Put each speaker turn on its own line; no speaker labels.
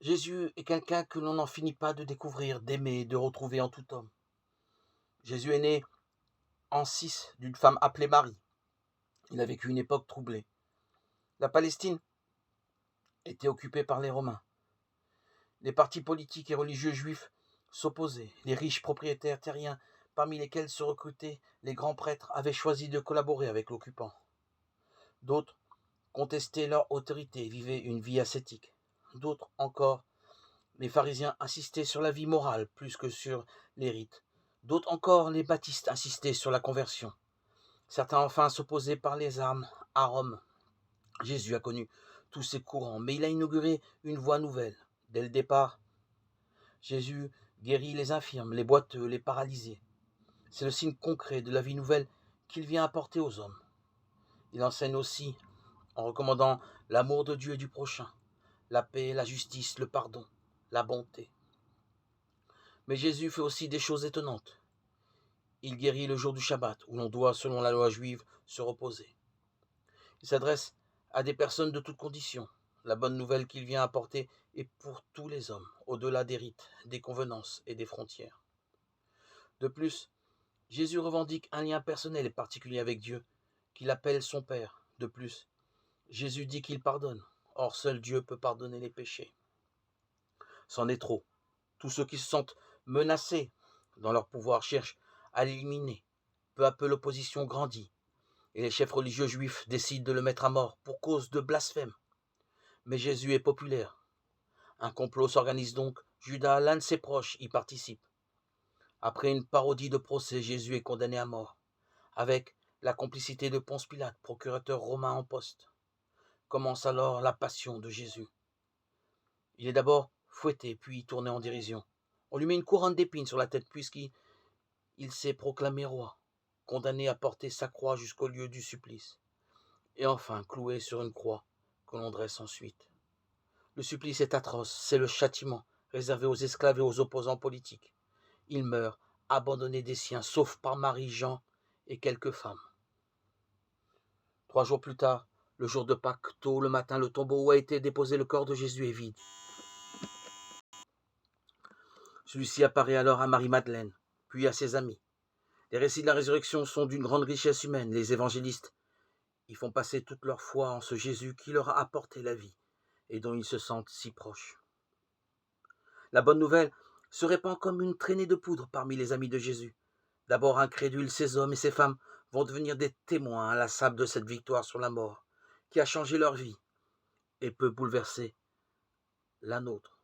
Jésus est quelqu'un que l'on n'en finit pas de découvrir, d'aimer, de retrouver en tout homme. Jésus est né en 6 d'une femme appelée Marie. Il a vécu une époque troublée. La Palestine était occupée par les Romains. Les partis politiques et religieux juifs s'opposaient. Les riches propriétaires terriens, parmi lesquels se recrutaient les grands prêtres, avaient choisi de collaborer avec l'occupant. D'autres contestaient leur autorité et vivaient une vie ascétique. D'autres encore, les pharisiens insistaient sur la vie morale plus que sur les rites. D'autres encore, les baptistes insistaient sur la conversion. Certains enfin s'opposaient par les armes à Rome. Jésus a connu tous ces courants, mais il a inauguré une voie nouvelle. Dès le départ, Jésus guérit les infirmes, les boiteux, les paralysés. C'est le signe concret de la vie nouvelle qu'il vient apporter aux hommes. Il enseigne aussi en recommandant l'amour de Dieu et du prochain, la paix, la justice, le pardon, la bonté. Mais Jésus fait aussi des choses étonnantes. Il guérit le jour du Shabbat, où l'on doit, selon la loi juive, se reposer. Il s'adresse à des personnes de toutes conditions. La bonne nouvelle qu'il vient apporter est pour tous les hommes, au-delà des rites, des convenances et des frontières. De plus, Jésus revendique un lien personnel et particulier avec Dieu, qu'il appelle son Père. De plus, Jésus dit qu'il pardonne. Or, seul Dieu peut pardonner les péchés. C'en est trop. Tous ceux qui se sentent menacés dans leur pouvoir cherchent à l'éliminer. Peu à peu, l'opposition grandit, et les chefs religieux juifs décident de le mettre à mort pour cause de blasphème. Mais Jésus est populaire. Un complot s'organise donc. Judas, l'un de ses proches, y participe. Après une parodie de procès, Jésus est condamné à mort, avec la complicité de Ponce Pilate, procurateur romain en poste. Commence alors la passion de Jésus. Il est d'abord fouetté, puis tourné en dérision. On lui met une couronne d'épines sur la tête, puisqu'il s'est proclamé roi, condamné à porter sa croix jusqu'au lieu du supplice, et enfin cloué sur une croix que l'on dresse ensuite. Le supplice est atroce, c'est le châtiment réservé aux esclaves et aux opposants politiques. Il meurt, abandonné des siens, sauf par Marie, Jean et quelques femmes. 3 jours plus tard, le jour de Pâques, tôt le matin, le tombeau où a été déposé le corps de Jésus est vide. Celui-ci apparaît alors à Marie-Madeleine, puis à ses amis. Les récits de la résurrection sont d'une grande richesse humaine. Les évangélistes y font passer toute leur foi en ce Jésus qui leur a apporté la vie et dont ils se sentent si proches. La bonne nouvelle se répand comme une traînée de poudre parmi les amis de Jésus. D'abord incrédules, ces hommes et ces femmes vont devenir des témoins inlassables de cette victoire sur la mort, qui a changé leur vie et peut bouleverser la nôtre.